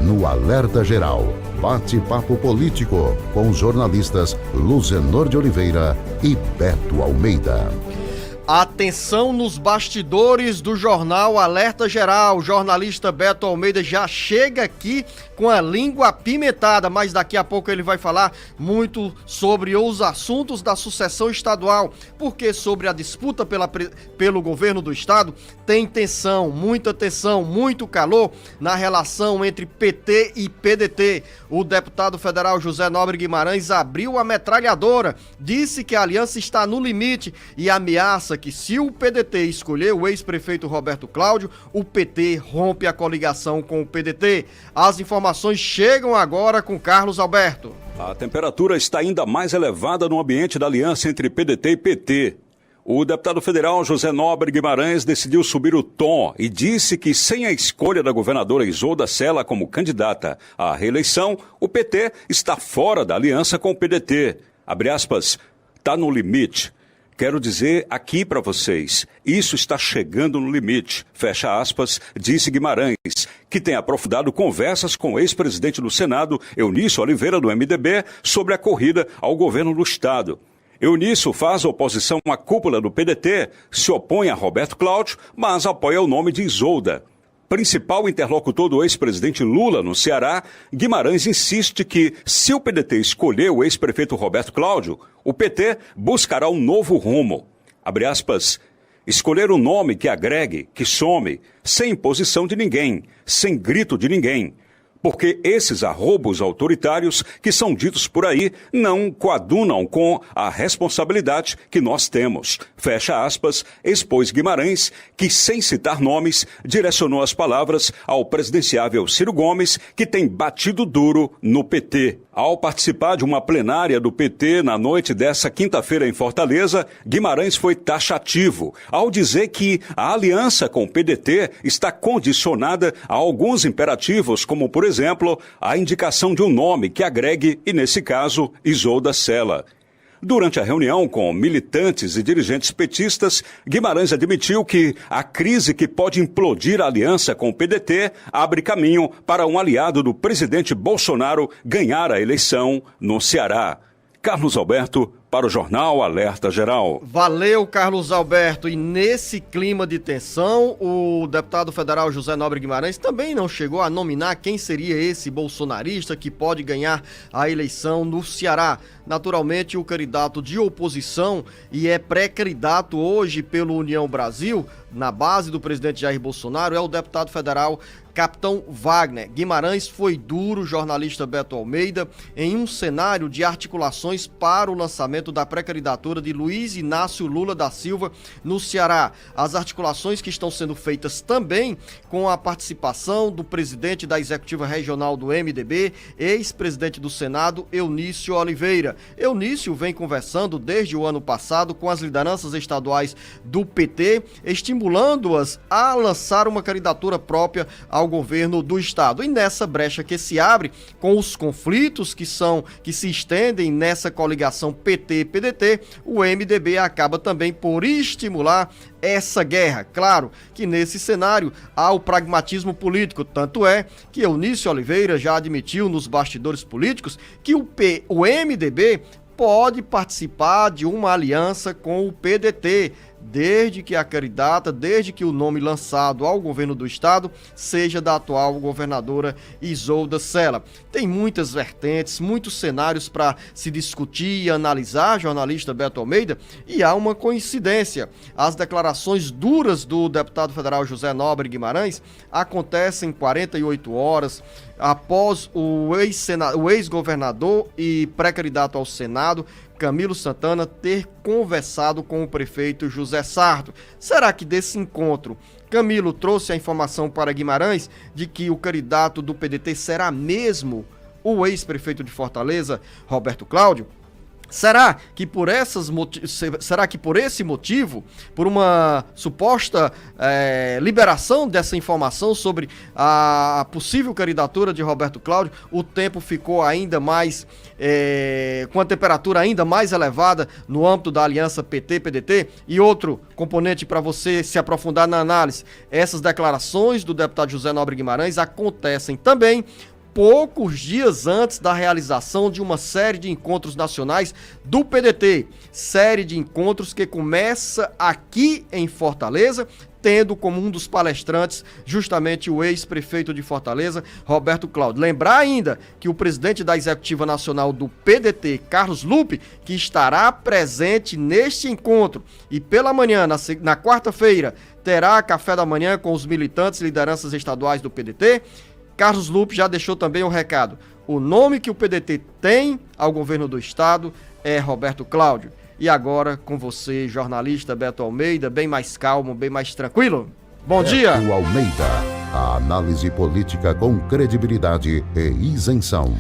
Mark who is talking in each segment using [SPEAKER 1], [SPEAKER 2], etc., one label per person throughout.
[SPEAKER 1] no Alerta Geral. Bate-papo político com os jornalistas Luzenor de Oliveira e Beto Almeida.
[SPEAKER 2] Atenção nos bastidores do jornal Alerta Geral. O jornalista Beto Almeida já chega aqui com a língua apimentada, mas daqui a pouco ele vai falar muito sobre os assuntos da sucessão estadual, porque sobre a disputa pelo governo do estado tem tensão, muito calor na relação entre PT e PDT. O deputado federal José Nobre Guimarães abriu a metralhadora, disse que a aliança está no limite e ameaça que se o PDT escolher o ex-prefeito Roberto Cláudio, o PT rompe a coligação com o PDT. As informações chegam agora com Carlos Alberto.
[SPEAKER 3] A temperatura está ainda mais elevada no ambiente da aliança entre PDT e PT. O deputado federal José Nobre Guimarães decidiu subir o tom e disse que sem a escolha da governadora Isolda Sela como candidata à reeleição, o PT está fora da aliança com o PDT. Abre aspas, tá no limite. Quero dizer aqui para vocês, isso está chegando no limite, fecha aspas, disse Guimarães, que tem aprofundado conversas com o ex-presidente do Senado, Eunício Oliveira, do MDB, sobre a corrida ao governo do estado. Eunício faz oposição à cúpula do PDT, se opõe a Roberto Cláudio, mas apoia o nome de Isolda. Principal interlocutor do ex-presidente Lula no Ceará, Guimarães insiste que, se o PDT escolher o ex-prefeito Roberto Cláudio, o PT buscará um novo rumo. Abre aspas, escolher um nome que agregue, que some, sem imposição de ninguém, sem grito de ninguém. Porque esses arrobos autoritários que são ditos por aí não coadunam com a responsabilidade que nós temos. Fecha aspas, expôs Guimarães, que sem citar nomes, direcionou as palavras ao presidenciável Ciro Gomes, que tem batido duro no PT. Ao participar de uma plenária do PT na noite dessa quinta-feira em Fortaleza, Guimarães foi taxativo ao dizer que a aliança com o PDT está condicionada a alguns imperativos, como, por exemplo, a indicação de um nome que agregue, e nesse caso, Isolda Sela. Durante a reunião com militantes e dirigentes petistas, Guimarães admitiu que a crise que pode implodir a aliança com o PDT abre caminho para um aliado do presidente Bolsonaro ganhar a eleição no Ceará. Carlos Alberto, para o Jornal Alerta Geral.
[SPEAKER 2] Valeu, Carlos Alberto. E nesse clima de tensão, o deputado federal José Nobre Guimarães também não chegou a nominar quem seria esse bolsonarista que pode ganhar a eleição no Ceará. Naturalmente, o candidato de oposição e é pré-candidato hoje pelo União Brasil, na base do presidente Jair Bolsonaro, é o deputado federal Capitão Wagner. Guimarães foi duro, jornalista Beto Almeida, em um cenário de articulações para o lançamento da pré-candidatura de Luiz Inácio Lula da Silva no Ceará. As articulações que estão sendo feitas também com a participação do presidente da Executiva Regional do MDB, ex-presidente do Senado, Eunício Oliveira. Eunício vem conversando desde o ano passado com as lideranças estaduais do PT, estimulando-as a lançar uma candidatura própria ao governo do estado. E nessa brecha que se abre, com os conflitos que se estendem nessa coligação PT-PDT, o MDB acaba também por estimular essa guerra. Claro que nesse cenário há o pragmatismo político, tanto é que Eunício Oliveira já admitiu nos bastidores políticos que o MDB pode participar de uma aliança com o PDT, desde que o nome lançado ao governo do estado seja da atual governadora Isolda Sela. Tem muitas vertentes, muitos cenários para se discutir e analisar, jornalista Beto Almeida, e há uma coincidência. As declarações duras do deputado federal José Nobre Guimarães acontecem 48 horas após o ex-governador e pré-candidato ao Senado, Camilo Santana, ter conversado com o prefeito José Sarto. Será que desse encontro Camilo trouxe a informação para Guimarães de que o candidato do PDT será mesmo o ex-prefeito de Fortaleza, Roberto Cláudio? Será que por esse motivo, por uma suposta liberação dessa informação sobre a possível candidatura de Roberto Cláudio, o tempo ficou ainda mais, com a temperatura ainda mais elevada no âmbito da aliança PT-PDT? E outro componente para você se aprofundar na análise, essas declarações do deputado José Nobre Guimarães acontecem também poucos dias antes da realização de uma série de encontros nacionais do PDT. Série de encontros que começa aqui em Fortaleza, tendo como um dos palestrantes justamente o ex-prefeito de Fortaleza, Roberto Cláudio. Lembrar ainda que o presidente da Executiva Nacional do PDT, Carlos Lupe, que estará presente neste encontro. E pela manhã, na quarta-feira, terá café da manhã com os militantes e lideranças estaduais do PDT. Carlos Lupe já deixou também o recado. O nome que o PDT tem ao governo do estado é Roberto Cláudio. E agora, com você, jornalista Beto Almeida, bem mais calmo, bem mais tranquilo. Bom dia!
[SPEAKER 1] Beto Almeida, a análise política com credibilidade e isenção.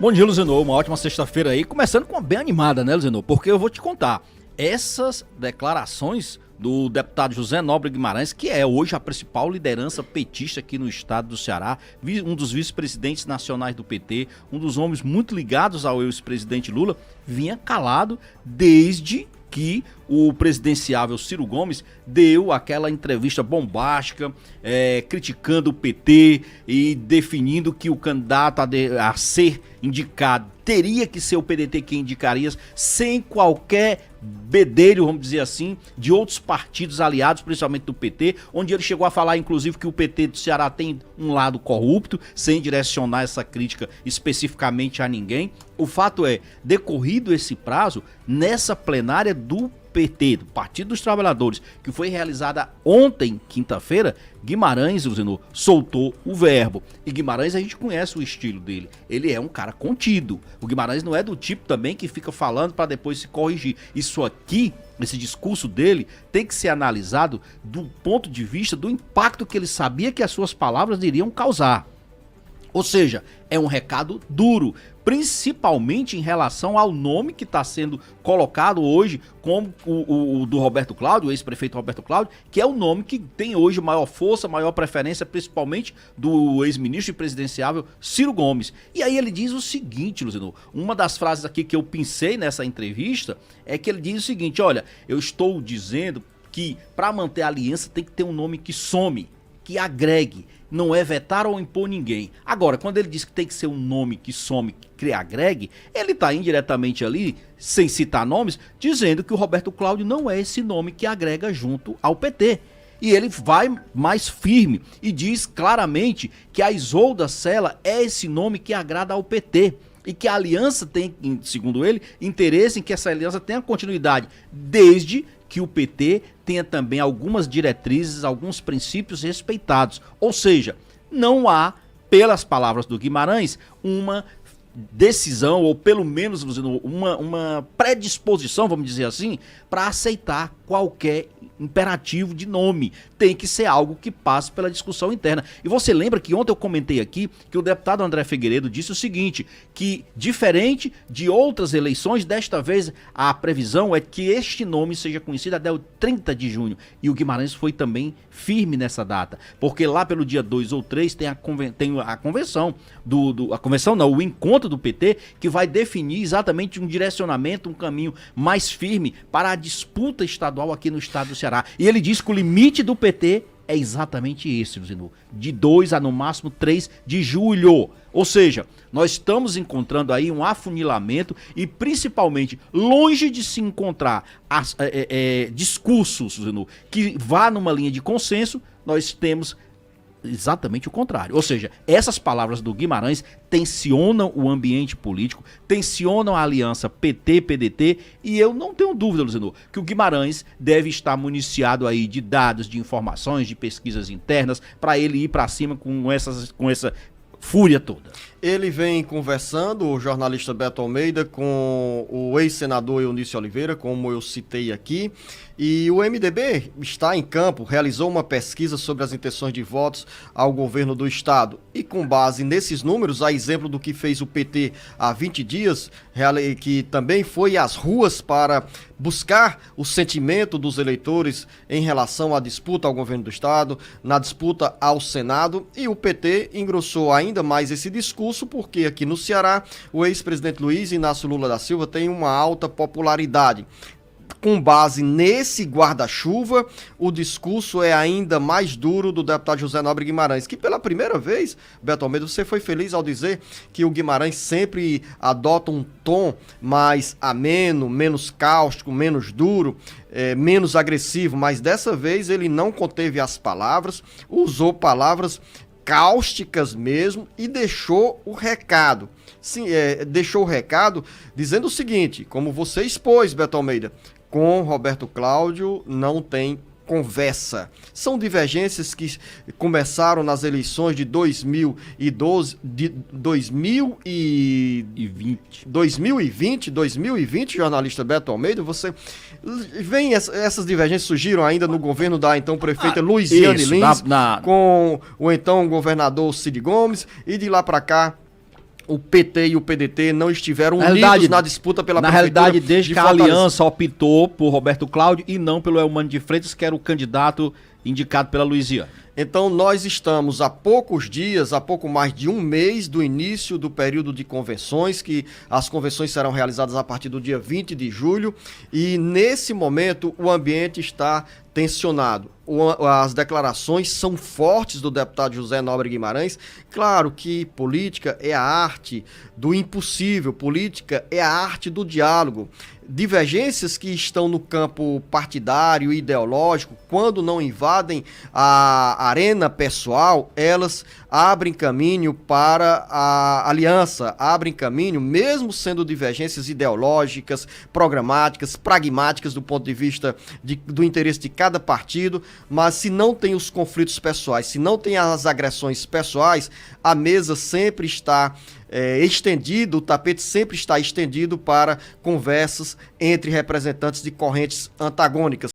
[SPEAKER 4] Bom dia, Luzenor. Uma ótima sexta-feira aí, começando com uma bem animada, né, Luzenor? Porque eu vou te contar, essas declarações do deputado José Nobre Guimarães, que é hoje a principal liderança petista aqui no estado do Ceará, um dos vice-presidentes nacionais do PT, um dos homens muito ligados ao ex-presidente Lula, vinha calado desde que o presidenciável Ciro Gomes deu aquela entrevista bombástica, criticando o PT e definindo que o candidato a ser indicado teria que ser o PDT quem indicaria, sem qualquer bedelho, vamos dizer assim, de outros partidos aliados, principalmente do PT, onde ele chegou a falar, inclusive, que o PT do Ceará tem um lado corrupto, sem direcionar essa crítica especificamente a ninguém. O fato é, decorrido esse prazo, nessa plenária do PT, do Partido dos Trabalhadores, que foi realizada ontem, quinta-feira, Guimarães, Luzenor, soltou o verbo. E Guimarães, a gente conhece o estilo dele. Ele é um cara contido. O Guimarães não é do tipo também que fica falando para depois se corrigir. Isso aqui, esse discurso dele, tem que ser analisado do ponto de vista do impacto que ele sabia que as suas palavras iriam causar. Ou seja, é um recado duro, principalmente em relação ao nome que está sendo colocado hoje como o do Roberto Cláudio, o ex-prefeito Roberto Cláudio, que é o nome que tem hoje maior força, maior preferência, principalmente do ex-ministro e presidenciável Ciro Gomes. E aí ele diz o seguinte, Luciano, uma das frases aqui que eu pensei nessa entrevista é que ele diz o seguinte: olha, eu estou dizendo que para manter a aliança tem que ter um nome que some, que agregue, não é vetar ou impor ninguém. Agora, quando ele diz que tem que ser um nome que some, que agregue, ele está indiretamente ali, sem citar nomes, dizendo que o Roberto Cláudio não é esse nome que agrega junto ao PT. E ele vai mais firme e diz claramente que a Isolda Sela é esse nome que agrada ao PT. E que a aliança tem, segundo ele, interesse em que essa aliança tenha continuidade, desde que o PT tenha também algumas diretrizes, alguns princípios respeitados. Ou seja, não há, pelas palavras do Guimarães, uma decisão, ou pelo menos uma predisposição, vamos dizer assim, para aceitar qualquer imperativo de nome. Tem que ser algo que passe pela discussão interna. E você lembra que ontem eu comentei aqui que o deputado André Figueiredo disse o seguinte, que diferente de outras eleições, desta vez a previsão é que este nome seja conhecido até o 30 de junho. E o Guimarães foi também firme nessa data, porque lá pelo dia 2 ou 3 tem a convenção, o encontro do PT, que vai definir exatamente um direcionamento, um caminho mais firme para a disputa estadual aqui no estado do Ceará. E ele diz que o limite do PT é exatamente esse, Luciano, de 2 a no máximo 3 de julho. Ou seja, nós estamos encontrando aí um afunilamento e principalmente longe de se encontrar discursos, Luciano, que vá numa linha de consenso, nós temos exatamente o contrário. Ou seja, essas palavras do Guimarães tensionam o ambiente político, tensionam a aliança PT-PDT, e eu não tenho dúvida, Luciano, que o Guimarães deve estar municiado aí de dados, de informações, de pesquisas internas, para ele ir para cima com essa fúria toda.
[SPEAKER 2] Ele vem conversando, o jornalista Beto Almeida, com o ex-senador Eunício Oliveira, como eu citei aqui, e o MDB está em campo, realizou uma pesquisa sobre as intenções de votos ao governo do estado, e com base nesses números, a exemplo do que fez o PT há 20 dias, que também foi às ruas para buscar o sentimento dos eleitores em relação à disputa ao governo do estado, na disputa ao Senado, e o PT engrossou ainda mais esse discurso, porque aqui no Ceará o ex-presidente Luiz Inácio Lula da Silva tem uma alta popularidade. com base nesse guarda-chuva, o discurso é ainda mais duro do deputado José Nobre Guimarães, que pela primeira vez, Beto Almeida, você foi feliz ao dizer que o Guimarães sempre adota um tom mais ameno, menos cáustico, menos duro, menos agressivo, mas dessa vez ele não conteve as palavras, usou palavras cáusticas mesmo e deixou o recado. Sim, deixou o recado dizendo o seguinte, como você expôs, Beto Almeida, com Roberto Cláudio não tem conversa. São divergências que começaram nas eleições de 2020, jornalista Beto Almeida, essas divergências surgiram ainda no governo da então prefeita Luiziane Lins, com o então governador Cid Gomes, e de lá para cá o PT e o PDT não estiveram unidos na disputa pela prefeitura.
[SPEAKER 4] Na realidade, desde que a aliança optou por Roberto Cláudio e não pelo Eumano de Freitas, que era o candidato indicado pela Luiziane.
[SPEAKER 2] Então nós estamos há poucos dias, há pouco mais de um mês do início do período de convenções, que as convenções serão realizadas a partir do dia 20 de julho, e nesse momento o ambiente está tensionado. As declarações são fortes do deputado José Nobre Guimarães. Claro que política é a arte do impossível, política é a arte do diálogo. Divergências que estão no campo partidário e ideológico, quando não invadem a arena pessoal, elas abrem caminho para a aliança, abrem caminho, mesmo sendo divergências ideológicas, programáticas, pragmáticas do ponto de vista do interesse de cada partido, mas se não tem os conflitos pessoais, se não tem as agressões pessoais, a mesa sempre está estendido, o tapete sempre está estendido para conversas entre representantes de correntes antagônicas.